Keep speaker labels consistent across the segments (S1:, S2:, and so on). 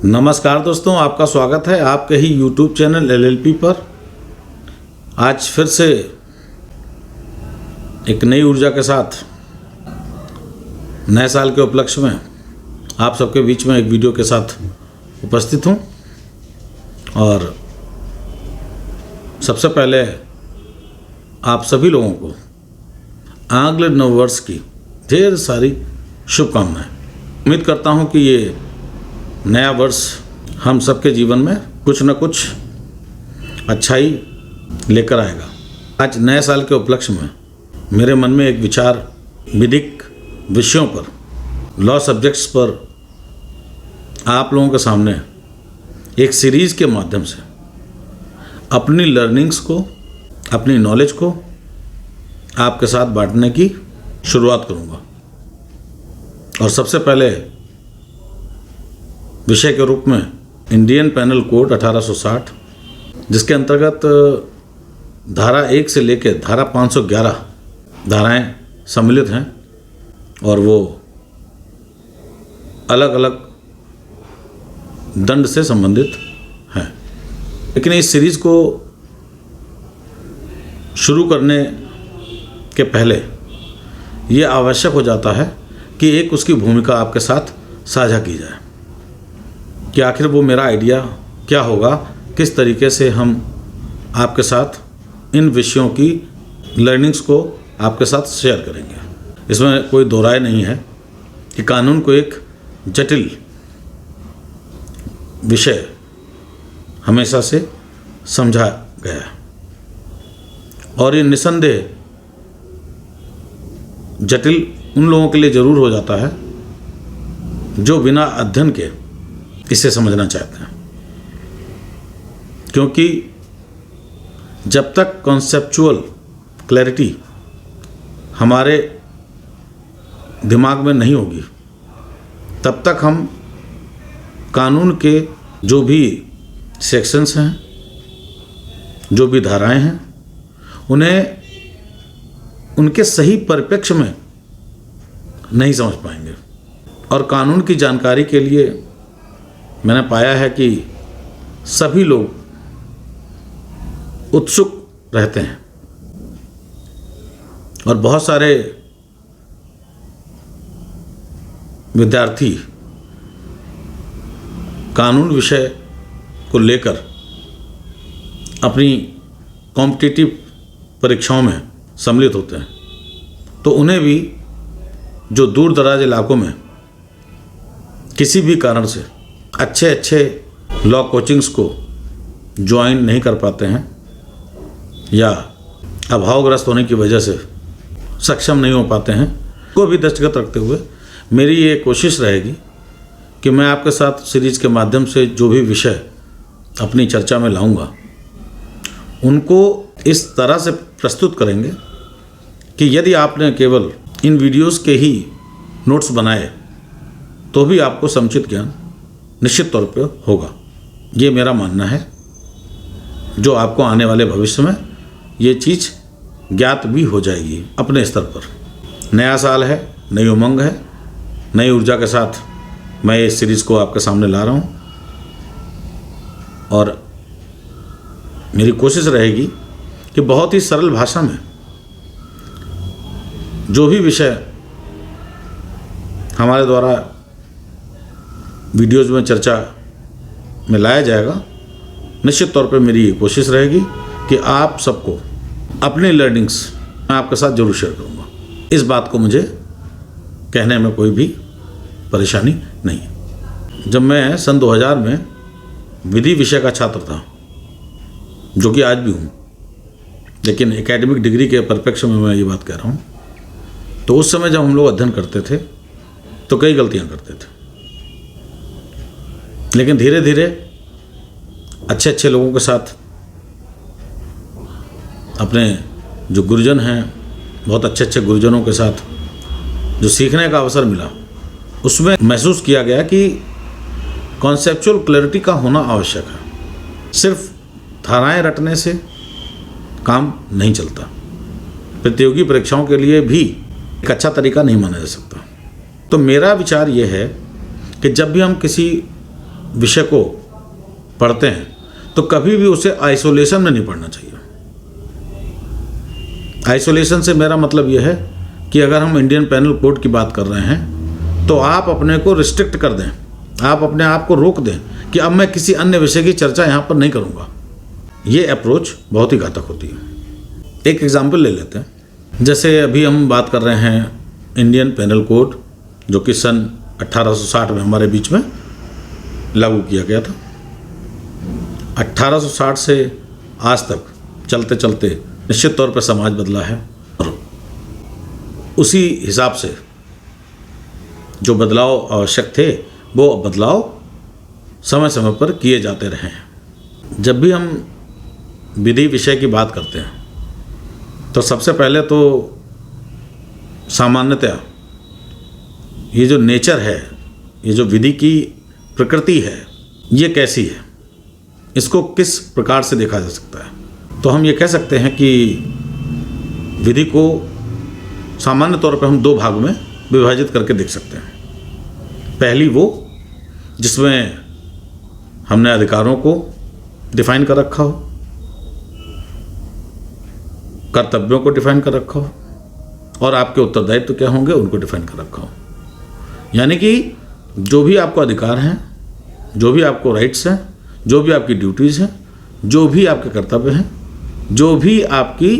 S1: नमस्कार दोस्तों, आपका स्वागत है आपके ही YouTube चैनल LLP पर। आज फिर से एक नई ऊर्जा के साथ नए साल के उपलक्ष्य में आप सबके बीच में एक वीडियो के साथ उपस्थित हूँ। और सबसे पहले आप सभी लोगों को आंग्ल नववर्ष की ढेर सारी शुभकामनाएं। उम्मीद करता हूँ कि ये नया वर्ष हम सबके जीवन में कुछ न कुछ अच्छाई लेकर आएगा। आज नए साल के उपलक्ष्य में मेरे मन में एक विचार विधिक विषयों पर, लॉ सब्जेक्ट्स पर आप लोगों के सामने एक सीरीज़ के माध्यम से अपनी लर्निंग्स को, अपनी नॉलेज को आपके साथ बांटने की शुरुआत करूँगा। और सबसे पहले विषय के रूप में इंडियन पेनल कोड 1860, जिसके अंतर्गत धारा 1 से लेकर धारा 511 धाराएं सम्मिलित हैं और वो अलग अलग दंड से संबंधित हैं। लेकिन इस सीरीज़ को शुरू करने के पहले ये आवश्यक हो जाता है कि एक उसकी भूमिका आपके साथ साझा की जाए कि आखिर वो मेरा आइडिया क्या होगा, किस तरीके से हम आपके साथ इन विषयों की लर्निंग्स को आपके साथ शेयर करेंगे। इसमें कोई दो राय नहीं है कि कानून को एक जटिल विषय हमेशा से समझा गया है और ये निसंदेह जटिल उन लोगों के लिए ज़रूर हो जाता है जो बिना अध्ययन के इसे समझना चाहते हैं, क्योंकि जब तक कॉन्सेप्चुअल क्लैरिटी हमारे दिमाग में नहीं होगी तब तक हम कानून के जो भी सेक्शंस हैं, जो भी धाराएं हैं, उन्हें उनके सही परिप्रेक्ष्य में नहीं समझ पाएंगे। और कानून की जानकारी के लिए मैंने पाया है कि सभी लोग उत्सुक रहते हैं और बहुत सारे विद्यार्थी कानून विषय को लेकर अपनी कॉम्पिटिटिव परीक्षाओं में सम्मिलित होते हैं, तो उन्हें भी जो दूर दराज इलाकों में किसी भी कारण से अच्छे लॉ कोचिंग्स को ज्वाइन नहीं कर पाते हैं या अभावग्रस्त होने की वजह से सक्षम नहीं हो पाते हैं, को भी दृष्टिगत रखते हुए मेरी ये कोशिश रहेगी कि मैं आपके साथ सीरीज के माध्यम से जो भी विषय अपनी चर्चा में लाऊंगा उनको इस तरह से प्रस्तुत करेंगे कि यदि आपने केवल इन वीडियोस के ही नोट्स बनाए तो भी आपको समुचित ज्ञान निश्चित तौर पे होगा। ये मेरा मानना है, जो आपको आने वाले भविष्य में ये चीज़ ज्ञात भी हो जाएगी अपने स्तर पर। नया साल है, नई उमंग है, नई ऊर्जा के साथ मैं इस सीरीज़ को आपके सामने ला रहा हूँ और मेरी कोशिश रहेगी कि बहुत ही सरल भाषा में जो भी विषय हमारे द्वारा वीडियोज़ में चर्चा में लाया जाएगा, निश्चित तौर पर मेरी ये कोशिश रहेगी कि आप सबको अपनी लर्निंग्स मैं आपके साथ जरूर शेयर करूँगा। इस बात को मुझे कहने में कोई भी परेशानी नहीं है। जब मैं सन 2000 में विधि विषय का छात्र था, जो कि आज भी हूँ, लेकिन एकेडमिक डिग्री के परिप्रेक्ष्य में मैं ये बात कह रहा हूँ, तो उस समय जब हम लोग अध्ययन करते थे तो कई गलतियाँ करते थे, लेकिन धीरे धीरे अच्छे लोगों के साथ अपने जो गुरुजन हैं, बहुत अच्छे गुरुजनों के साथ जो सीखने का अवसर मिला, उसमें महसूस किया गया कि कॉन्सेप्चुअल क्लैरिटी का होना आवश्यक है। सिर्फ धाराएं रटने से काम नहीं चलता। प्रतियोगी परीक्षाओं के लिए भी एक अच्छा तरीका नहीं माना जा सकता। तो मेरा विचार ये है कि जब भी हम किसी विषय को पढ़ते हैं तो कभी भी उसे आइसोलेशन में नहीं पढ़ना चाहिए। आइसोलेशन से मेरा मतलब यह है कि अगर हम इंडियन पेनल कोड की बात कर रहे हैं तो आप अपने को रिस्ट्रिक्ट कर दें, आप अपने आप को रोक दें कि अब मैं किसी अन्य विषय की चर्चा यहाँ पर नहीं करूँगा। ये अप्रोच बहुत ही घातक होती है। एक एग्जाम्पल ले लेते हैं। जैसे अभी हम बात कर रहे हैं इंडियन पेनल कोड, जो कि सन 1860 में हमारे बीच में लागू किया गया था। 1860 से आज तक चलते चलते निश्चित तौर पर समाज बदला है और उसी हिसाब से जो बदलाव आवश्यक थे वो बदलाव समय समय पर किए जाते रहे हैं। जब भी हम विधि विषय की बात करते हैं तो सबसे पहले तो सामान्यतया ये जो नेचर है, ये जो विधि की प्रकृति है, ये कैसी है, इसको किस प्रकार से देखा जा सकता है। तो हम ये कह सकते हैं कि विधि को सामान्य तौर पर हम दो भाग में विभाजित करके देख सकते हैं। पहली वो जिसमें हमने अधिकारों को डिफाइन कर रखा हो, कर्तव्यों को डिफाइन कर रखा हो और आपके उत्तरदायित्व क्या होंगे उनको डिफाइन कर रखा हो। यानी कि जो भी आपको अधिकार हैं, जो भी आपको राइट्स हैं, जो भी आपकी ड्यूटीज़ हैं, जो भी आपके कर्तव्य हैं, जो भी आपकी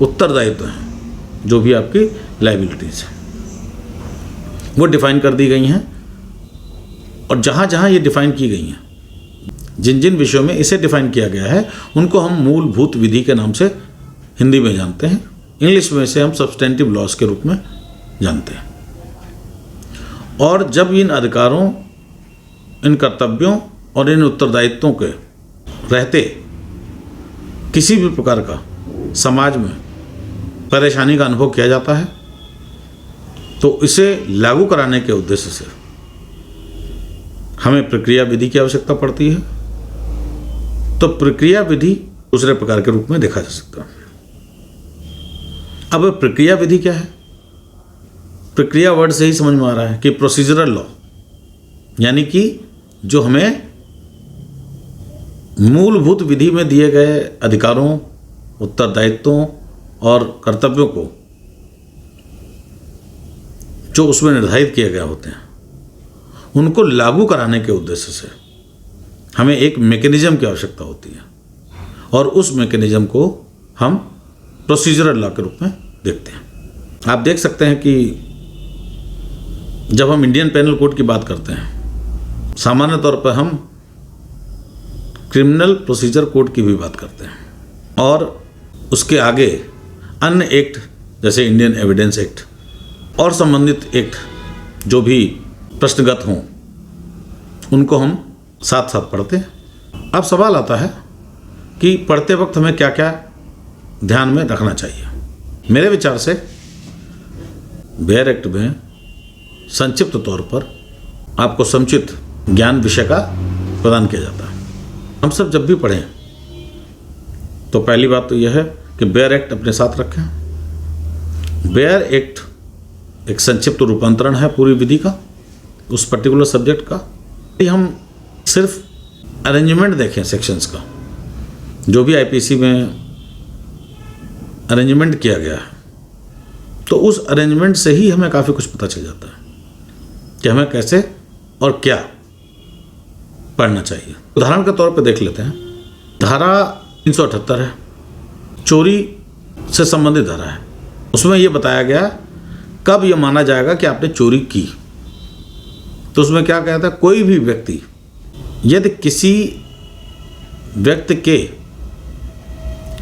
S1: उत्तरदायित्व हैं, जो भी आपकी लायबिलिटीज़ हैं, वो डिफाइन कर दी गई हैं। और जहाँ जहाँ ये डिफाइन की गई हैं, जिन जिन विषयों में इसे डिफाइन किया गया है, उनको हम मूलभूत विधि के नाम से हिंदी में जानते हैं, इंग्लिश में इसे हम सब्सटेंटिव लॉज के रूप में जानते हैं। और जब इन अधिकारों, इन कर्तव्यों और इन उत्तरदायित्वों के रहते किसी भी प्रकार का समाज में परेशानी का अनुभव किया जाता है तो इसे लागू कराने के उद्देश्य से हमें प्रक्रिया विधि की आवश्यकता पड़ती है। तो प्रक्रिया विधि दूसरे प्रकार के रूप में देखा जा सकता है। अब प्रक्रिया विधि क्या है? प्रक्रिया वर्ड से ही समझ में आ रहा है कि प्रोसीजरल लॉ, यानी कि जो हमें मूलभूत विधि में दिए गए अधिकारों, उत्तरदायित्वों और कर्तव्यों को जो उसमें निर्धारित किए गए होते हैं उनको लागू कराने के उद्देश्य से हमें एक मैकेनिज्म की आवश्यकता होती है और उस मैकेनिज्म को हम प्रोसीजरल लॉ के रूप में देखते हैं। आप देख सकते हैं कि जब हम इंडियन पेनल कोड की बात करते हैं, सामान्य तौर पर हम क्रिमिनल प्रोसीजर कोड की भी बात करते हैं और उसके आगे अन्य एक्ट जैसे इंडियन एविडेंस एक्ट और संबंधित एक्ट जो भी प्रश्नगत हों उनको हम साथ साथ पढ़ते हैं। अब सवाल आता है कि पढ़ते वक्त हमें क्या क्या ध्यान में रखना चाहिए। मेरे विचार से बेयर एक्ट में संक्षिप्त तौर पर आपको समुचित ज्ञान विषय का प्रदान किया जाता है। हम सब जब भी पढ़ें तो पहली बात तो यह है कि बेयर एक्ट अपने साथ रखें। बेयर एक्ट एक संक्षिप्त रूपांतरण है पूरी विधि का, उस पर्टिकुलर सब्जेक्ट का। हम सिर्फ अरेंजमेंट देखें सेक्शंस का, जो भी आईपीसी में अरेंजमेंट किया गया है, तो उस अरेंजमेंट से ही हमें काफ़ी कुछ पता चल जाता है कि हमें कैसे और क्या पढ़ना चाहिए। उदाहरण के तौर पर देख लेते हैं। धारा 378 है, चोरी से संबंधित धारा है। उसमें यह बताया गया कब यह माना जाएगा कि आपने चोरी की। तो उसमें क्या कहता है, कोई भी व्यक्ति यदि किसी व्यक्ति के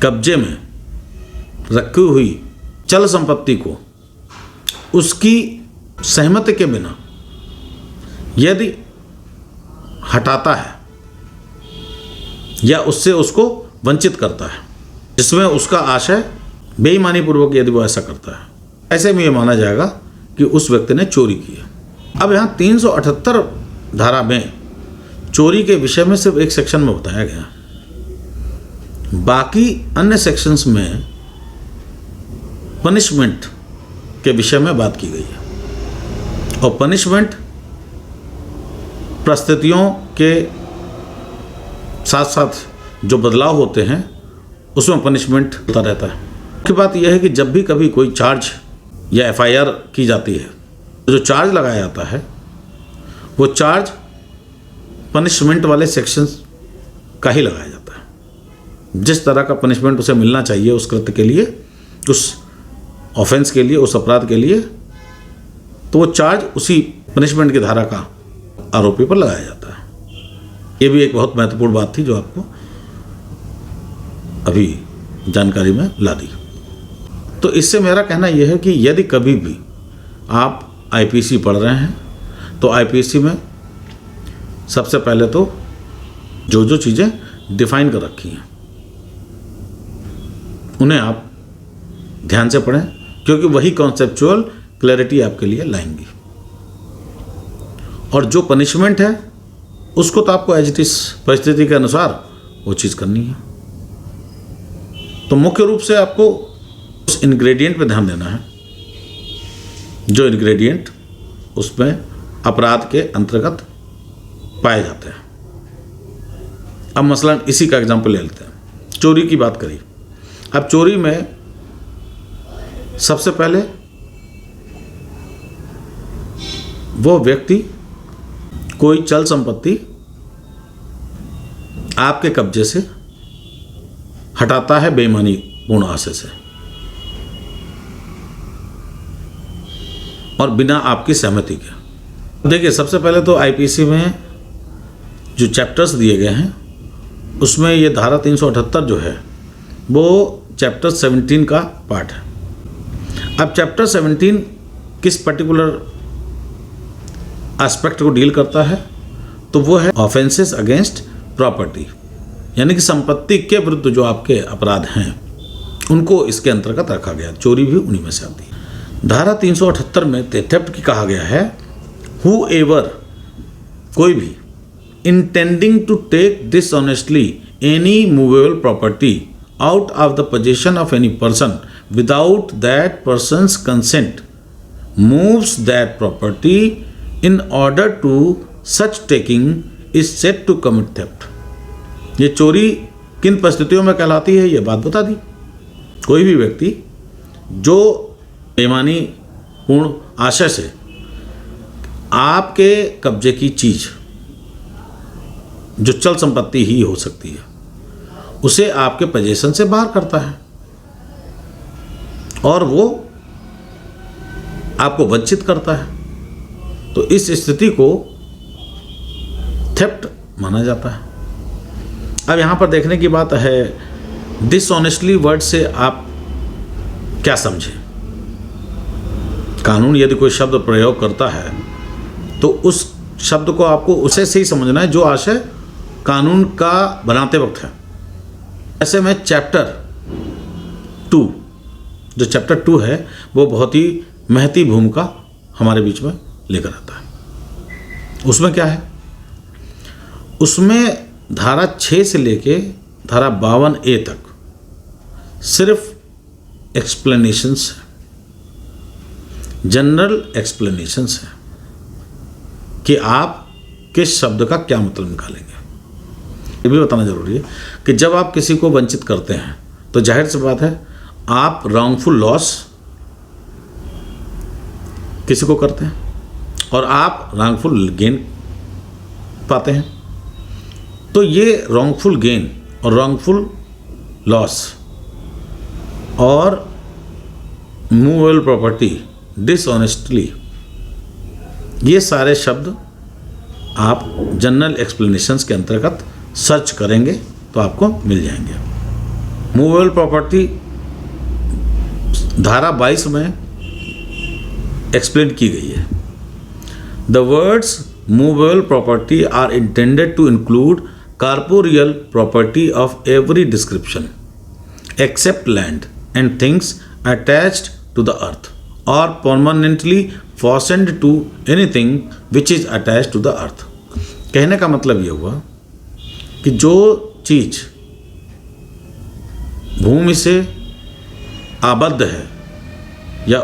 S1: कब्जे में रखी हुई चल संपत्ति को उसकी सहमति के बिना यदि हटाता है या उससे उसको वंचित करता है, जिसमें उसका आशय बेईमानी पूर्वक यदि वो ऐसा करता है, ऐसे में ये माना जाएगा कि उस व्यक्ति ने चोरी की है। अब यहाँ 378 धारा में चोरी के विषय में सिर्फ एक सेक्शन में बताया गया, बाकी अन्य सेक्शंस में पनिशमेंट के विषय में बात की गई है। और पनिशमेंट परिस्थितियों के साथ साथ जो बदलाव होते हैं उसमें पनिशमेंट होता रहता है। मुख्य बात यह है कि जब भी कभी कोई चार्ज या एफआईआर की जाती है, जो चार्ज लगाया जाता है वो चार्ज पनिशमेंट वाले सेक्शंस का ही लगाया जाता है। जिस तरह का पनिशमेंट उसे मिलना चाहिए उस कृत्य के लिए, उस ऑफेंस के लिए, उस अपराध के लिए, तो वो चार्ज उसी पनिशमेंट की धारा का आरोपी पर लगाया जाता है। ये भी एक बहुत महत्वपूर्ण बात थी जो आपको अभी जानकारी में ला दी। तो इससे मेरा कहना यह है कि यदि कभी भी आप आईपीसी पढ़ रहे हैं तो आईपीसी में सबसे पहले तो जो जो चीज़ें डिफाइन कर रखी हैं उन्हें आप ध्यान से पढ़ें, क्योंकि वही कॉन्सेप्चुअल क्लैरिटी आपके लिए लाएंगी। और जो पनिशमेंट है उसको तो आपको एज इट इज परिस्थिति के अनुसार वो चीज़ करनी है। तो मुख्य रूप से आपको उस इंग्रेडिएंट पे ध्यान देना है जो इंग्रेडिएंट उसमें अपराध के अंतर्गत पाए जाते हैं। अब मसलन इसी का एग्जांपल ले लेते हैं, चोरी की बात करी। अब चोरी में सबसे पहले वो व्यक्ति कोई चल संपत्ति आपके कब्जे से हटाता है बेईमानी पूर्ण आशय से और बिना आपकी सहमति के। देखिए, सबसे पहले तो आईपीसी में जो चैप्टर्स दिए गए हैं उसमें ये धारा 378 जो है वो चैप्टर 17 का पार्ट है। अब चैप्टर 17 किस पर्टिकुलर एस्पेक्ट को डील करता है, तो वो है ऑफेंसेस अगेंस्ट प्रॉपर्टी, यानी कि संपत्ति के विरुद्ध जो आपके अपराध हैं उनको इसके अंतर्गत रखा गया। चोरी भी उन्हीं में से आती है। धारा 378 में थेफ्ट की कहा गया है, हु एवर, कोई भी, intending to take dishonestly any movable property out of the possession of any person without that person's consent moves that property in order to such taking is said to commit theft। ये चोरी किन परिस्थितियों में कहलाती है ये बात बता दी। कोई भी व्यक्ति जो बेईमानी पूर्ण आशय से आपके कब्जे की चीज, जो चल संपत्ति ही हो सकती है, उसे आपके पोजीशन से बाहर करता है और वो आपको वंचित करता है, तो इस स्थिति को थेफ्ट माना जाता है। अब यहां पर देखने की बात है, डिसऑनेस्टली वर्ड से आप क्या समझे। कानून यदि कोई शब्द प्रयोग करता है तो उस शब्द को आपको उसे से ही समझना है जो आशय कानून का बनाते वक्त है। ऐसे में चैप्टर 2, जो चैप्टर 2 है वो बहुत ही महती भूमिका हमारे बीच में लेकर आता है। उसमें क्या है, उसमें धारा 6 से लेके धारा 52A तक सिर्फ एक्सप्लेनेशंस है, जनरल एक्सप्लेनेशंस है कि आप किस शब्द का क्या मतलब निकालेंगे। ये भी बताना जरूरी है कि जब आप किसी को वंचित करते हैं तो जाहिर सी बात है आप रॉन्गफुल लॉस किसी को करते हैं और आप रॉन्गफुल गेन पाते हैं। तो ये रॉन्गफुल गेन और रॉन्गफुल लॉस और मूवेबल प्रॉपर्टी डिसऑनेस्टली, ये सारे शब्द आप जनरल एक्सप्लेनेशंस के अंतर्गत सर्च करेंगे तो आपको मिल जाएंगे। मूवेबल प्रॉपर्टी धारा 22 में एक्सप्लेन की गई है। The words movable property are intended to include corporeal property of every description except land and things attached to the earth or permanently fastened to anything which is attached to the earth। कहने का मतलब ये हुआ कि जो चीज भूमि से आबद्ध है या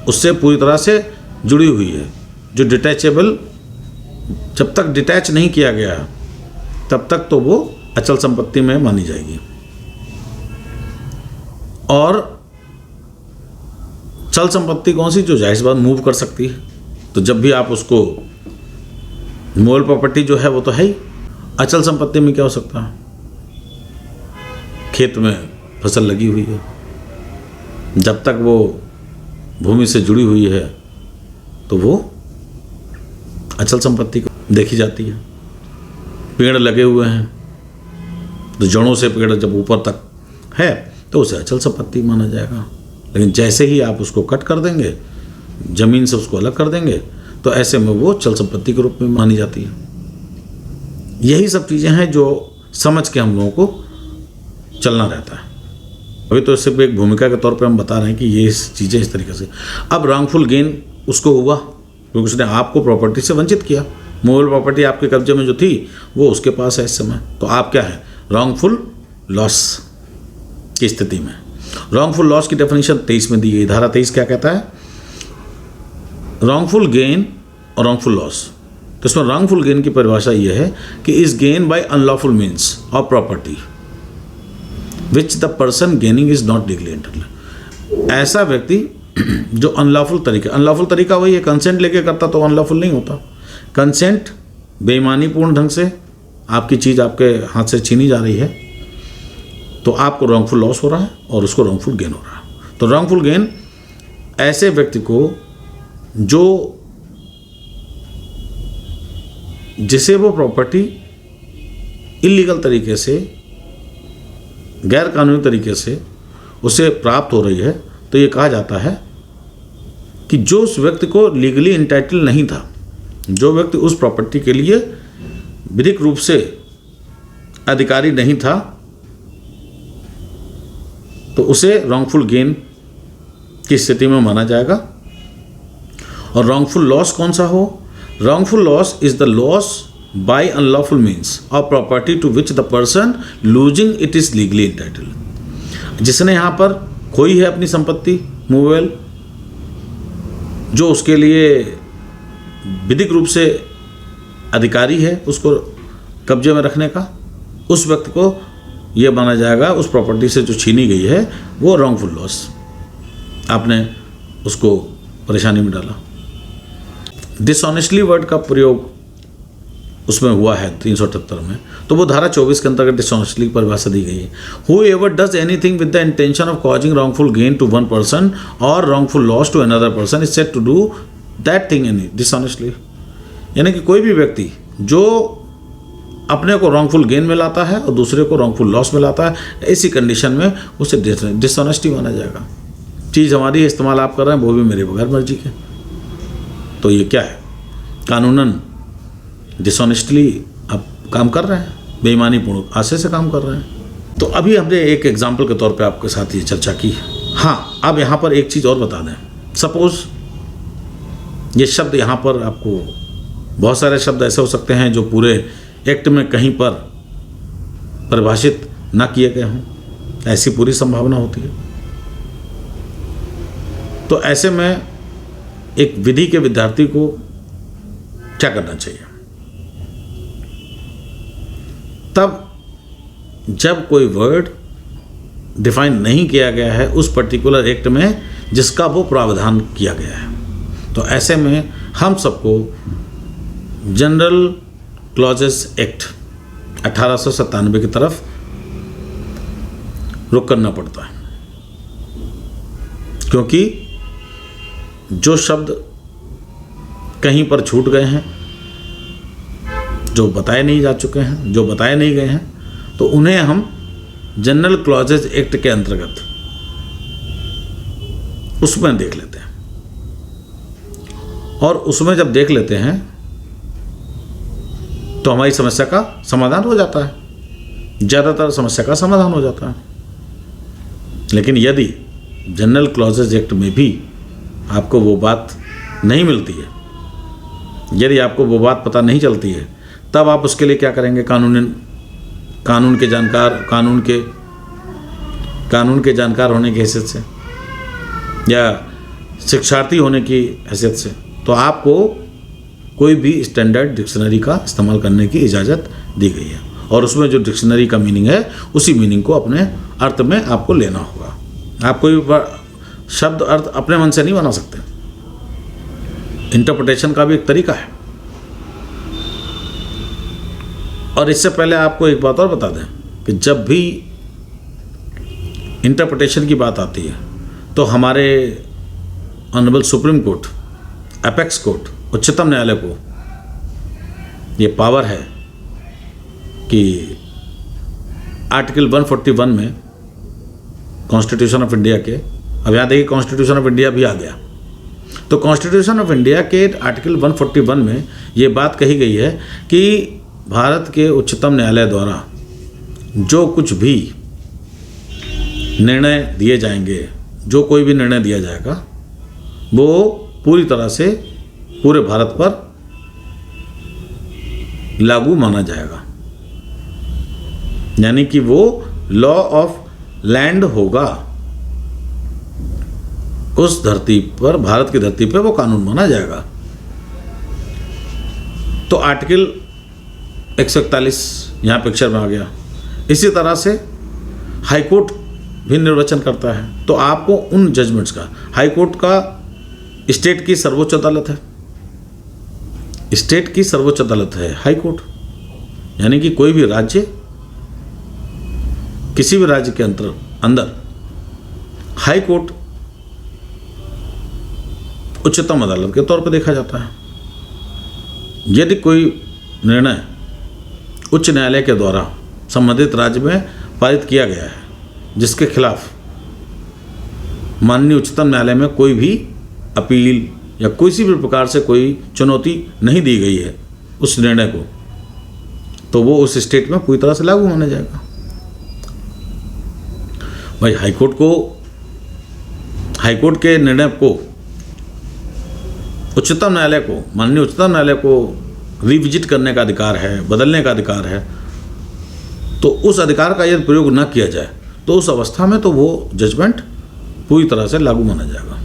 S1: उससे पूरी तरह से जुड़ी हुई है, जो डिटैचेबल जब तक डिटैच नहीं किया गया तब तक तो वो अचल संपत्ति में मानी जाएगी। और चल संपत्ति कौन सी, जो जाहिर बात मूव कर सकती है। तो जब भी आप उसको, मूवेबल प्रॉपर्टी जो है वो तो है ही। अचल संपत्ति में क्या हो सकता है, खेत में फसल लगी हुई है, जब तक वो भूमि से जुड़ी हुई है तो वो अचल संपत्ति को देखी जाती है। पेड़ लगे हुए हैं तो जड़ों से पेड़ जब ऊपर तक है तो उसे अचल संपत्ति माना जाएगा। लेकिन जैसे ही आप उसको कट कर देंगे, ज़मीन से उसको अलग कर देंगे, तो ऐसे में वो चल संपत्ति के रूप में मानी जाती है। यही सब चीज़ें हैं जो समझ के हम लोगों को चलना रहता है। अभी तो सिर्फ एक भूमिका के तौर पे हम बता रहे हैं कि ये चीज़ें इस तरीके से। अब रॉन्गफुल गेन उसको हुआ क्योंकि उसने आपको प्रॉपर्टी से वंचित किया। मूवेबल प्रॉपर्टी आपके कब्जे में जो थी वो उसके पास है इस समय, तो आप क्या है, रॉन्गफुल लॉस की स्थिति में। रॉन्गफुल लॉस की डेफिनेशन 23 में दी गई। धारा 23 क्या कहता है, रॉन्गफुल गेन और रॉन्गफुल लॉस। तो इसमें रॉन्गफुल गेन की परिभाषा यह है कि is gain by unlawful means of property which the person gaining is not legally entitled. ऐसा व्यक्ति जो अनलॉफुल तरीका वही है, कंसेंट लेके करता तो अनलॉफुल नहीं होता। कंसेंट बेईमानीपूर्ण ढंग से आपकी चीज़ आपके हाथ से छीनी जा रही है तो आपको रॉन्गफुल लॉस हो रहा है और उसको रॉन्गफुल गेन हो रहा है। तो रॉन्गफुल गेन ऐसे व्यक्ति को जो जिसे वो प्रॉपर्टी इलीगल तरीके से, गैर कानूनी तरीके से उसे प्राप्त हो रही है, तो ये कहा जाता है कि जो उस व्यक्ति को लीगली एंटाइटल नहीं था, जो व्यक्ति उस प्रॉपर्टी के लिए विधिक रूप से अधिकारी नहीं था, तो उसे रॉन्गफुल गेन की स्थिति में माना जाएगा। और रॉन्गफुल लॉस कौन सा हो, wrongful loss is the loss by unlawful means of property to which the person losing it is legally entitled. जिसने यहाँ पर खोई है अपनी संपत्ति मूवेबल, जो उसके लिए विधिक रूप से अधिकारी है उसको कब्जे में रखने का, उस व्यक्ति को यह माना जाएगा उस प्रॉपर्टी से जो छीनी गई है वो रॉन्गफुल लॉस, आपने उसको परेशानी में डाला। डिसऑनेस्टली वर्ड का प्रयोग उसमें हुआ है 378 में, तो वो धारा 24 के अंतर्गत डिसऑनेस्टली परिभाषा दी गई है। Whoever does anything with the intention of causing wrongful gain to one person और wrongful loss to another person is said to do that thing in dishonestly. यानी कि कोई भी व्यक्ति जो अपने को रॉन्गफुल गेन में लाता है और दूसरे को रॉन्गफुल लॉस में लाता है, ऐसी कंडीशन में उसे डिसऑनेस्टी माना जाएगा। चीज़ हमारी इस्तेमाल आप कर रहे हैं, वो भी मेरे बगैर मर्जी के, तो ये क्या है, कानूनन डिसऑनेस्टली आप काम कर रहे हैं, बेईमानीपूर्ण आशय से काम कर रहे हैं। तो अभी हमने एक एग्जाम्पल के तौर पे आपके साथ ये चर्चा की। हाँ, अब यहाँ पर एक चीज़ और बता दें। सपोज ये शब्द यहाँ पर आपको, बहुत सारे शब्द ऐसे हो सकते हैं जो पूरे एक्ट में कहीं पर परिभाषित ना किए गए हों, ऐसी पूरी संभावना होती है। तो ऐसे में एक विधि के विद्यार्थी को क्या करना चाहिए, तब जब कोई वर्ड डिफाइन नहीं किया गया है उस पर्टिकुलर एक्ट में जिसका वो प्रावधान किया गया है, तो ऐसे में हम सबको जनरल क्लॉजेस एक्ट 1897 की तरफ रुख करना पड़ता है, क्योंकि जो शब्द कहीं पर छूट गए हैं, जो बताए नहीं जा चुके हैं, जो बताए नहीं गए हैं, तो उन्हें हम जनरल क्लॉजेज एक्ट के अंतर्गत उसमें देख लेते हैं। और उसमें जब देख लेते हैं तो हमारी समस्या का समाधान हो जाता है, ज़्यादातर समस्या का समाधान हो जाता है। लेकिन यदि जनरल क्लॉजेज एक्ट में भी आपको वो बात नहीं मिलती है, यदि आपको वो बात पता नहीं चलती है, तब आप उसके लिए क्या करेंगे, कानून के जानकार होने की हैसियत से या शिक्षार्थी होने की हैसियत से, तो आपको कोई भी स्टैंडर्ड डिक्शनरी का इस्तेमाल करने की इजाज़त दी गई है, और उसमें जो डिक्शनरी का मीनिंग है उसी मीनिंग को अपने अर्थ में आपको लेना होगा। आप कोई शब्द अर्थ अपने मन से नहीं बना सकते। इंटरप्रिटेशन का भी एक तरीका है। और इससे पहले आपको एक बात और बता दें कि जब भी इंटरप्रिटेशन की बात आती है तो हमारे honourable supreme court, apex court, उच्चतम न्यायालय को ये पावर है कि आर्टिकल 141 में कॉन्स्टिट्यूशन ऑफ इंडिया के, अब यहाँ देखिए कॉन्स्टिट्यूशन ऑफ इंडिया भी आ गया, तो कॉन्स्टिट्यूशन ऑफ इंडिया के आर्टिकल 141 में ये बात कही गई है कि भारत के उच्चतम न्यायालय द्वारा जो कुछ भी निर्णय दिए जाएंगे, जो कोई भी निर्णय दिया जाएगा, वो पूरी तरह से पूरे भारत पर लागू माना जाएगा। यानी कि वो लॉ ऑफ लैंड होगा, उस धरती पर, भारत की धरती पर वो कानून माना जाएगा। तो आर्टिकल 141 यहाँ पिक्चर में आ गया। इसी तरह से हाई कोर्ट भी निर्वचन करता है, तो आपको उन जजमेंट्स का, हाई कोर्ट का स्टेट की सर्वोच्च अदालत है, स्टेट की सर्वोच्च अदालत है हाई कोर्ट, यानी कि कोई भी राज्य, किसी भी राज्य के अंदर हाई कोर्ट उच्चतम अदालत के तौर पर देखा जाता है। यदि कोई निर्णय उच्च न्यायालय के द्वारा संबंधित राज्य में पारित किया गया है, जिसके खिलाफ माननीय उच्चतम न्यायालय में कोई भी अपील या किसी भी प्रकार से कोई चुनौती नहीं दी गई है उस निर्णय को, तो वो उस स्टेट में पूरी तरह से लागू माना जाएगा। भाई हाईकोर्ट के निर्णय को उच्चतम न्यायालय को, माननीय उच्चतम न्यायालय को रिविजिट करने का अधिकार है, बदलने का अधिकार है। तो उस अधिकार का यदि प्रयोग न किया जाए तो उस अवस्था में तो वो जजमेंट पूरी तरह से लागू माना जाएगा।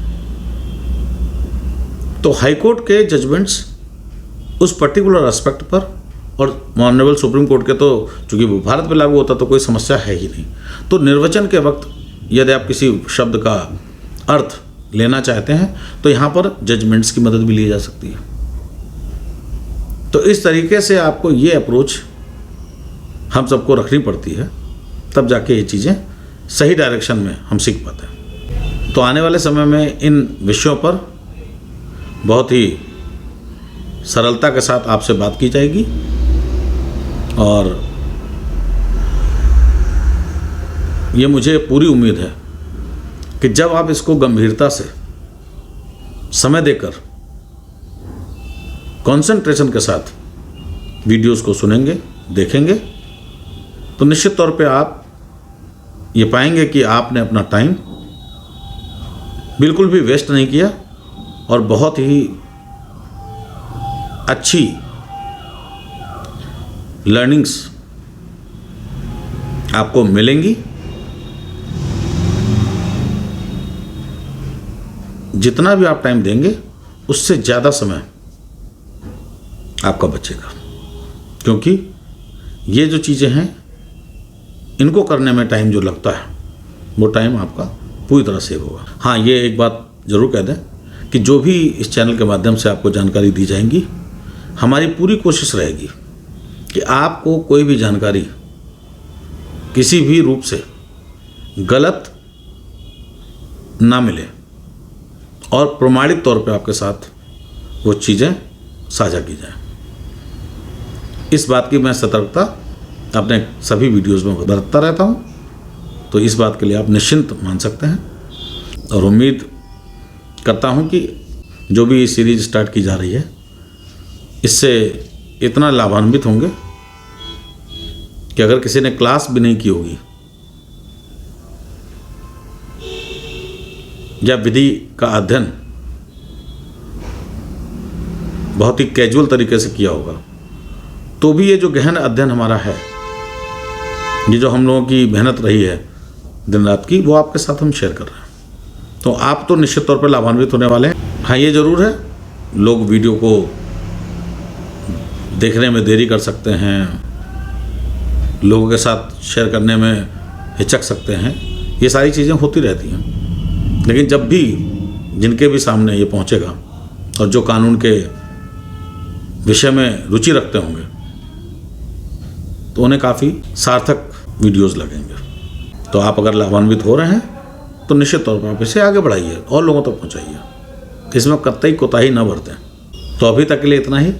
S1: तो हाईकोर्ट के जजमेंट्स उस पर्टिकुलर एस्पेक्ट पर, और ऑनरेबल सुप्रीम कोर्ट के तो चूंकि वो भारत पे लागू होता तो कोई समस्या है ही नहीं। तो निर्वचन के वक्त यदि आप किसी शब्द का अर्थ लेना चाहते हैं तो यहाँ पर जजमेंट्स की मदद भी ली जा सकती है। तो इस तरीके से आपको ये अप्रोच हम सबको रखनी पड़ती है, तब जाके ये चीज़ें सही डायरेक्शन में हम सीख पाते हैं। तो आने वाले समय में इन विषयों पर बहुत ही सरलता के साथ आपसे बात की जाएगी, और ये मुझे पूरी उम्मीद है कि जब आप इसको गंभीरता से समय देकर कंसंट्रेशन के साथ वीडियोस को सुनेंगे, देखेंगे, तो निश्चित तौर पे आप ये पाएंगे कि आपने अपना टाइम बिल्कुल भी वेस्ट नहीं किया और बहुत ही अच्छी लर्निंग्स आपको मिलेंगी। जितना भी आप टाइम देंगे उससे ज़्यादा समय आपका बचेगा, क्योंकि ये जो चीज़ें हैं इनको करने में टाइम जो लगता है वो टाइम आपका पूरी तरह सेव होगा। हाँ, ये एक बात ज़रूर कह दें कि जो भी इस चैनल के माध्यम से आपको जानकारी दी जाएंगी, हमारी पूरी कोशिश रहेगी कि आपको कोई भी जानकारी किसी भी रूप से गलत ना मिले और प्रमाणित तौर पे आपके साथ वो चीज़ें साझा की जाएं। इस बात की मैं सतर्कता अपने सभी वीडियोज़ में बरतता रहता हूँ, तो इस बात के लिए आप निश्चिंत मान सकते हैं। और उम्मीद करता हूँ कि जो भी सीरीज़ स्टार्ट की जा रही है इससे इतना लाभान्वित होंगे कि अगर किसी ने क्लास भी नहीं की होगी या विधि का अध्ययन बहुत ही कैजुअल तरीके से किया होगा, तो भी ये जो गहन अध्ययन हमारा है, ये जो हम लोगों की मेहनत रही है दिन रात की, वो आपके साथ हम शेयर कर रहे हैं। तो आप तो निश्चित तौर पर लाभान्वित होने वाले हैं। हाँ, ये ज़रूर है, लोग वीडियो को देखने में देरी कर सकते हैं, लोगों के साथ शेयर करने में हिचक सकते हैं, ये सारी चीज़ें होती रहती हैं। लेकिन जब भी जिनके भी सामने ये पहुंचेगा और जो कानून के विषय में रुचि रखते होंगे तो उन्हें काफ़ी सार्थक वीडियोस लगेंगे। तो आप अगर लाभान्वित हो रहे हैं तो निश्चित तौर पर आप इसे आगे बढ़ाइए और लोगों तक पहुंचाइए, इसमें कतई कोताही न बरतें। तो अभी तक के लिए इतना ही,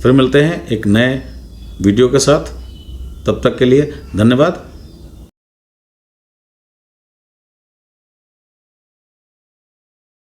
S1: फिर मिलते हैं एक नए वीडियो के साथ। तब तक के लिए धन्यवाद।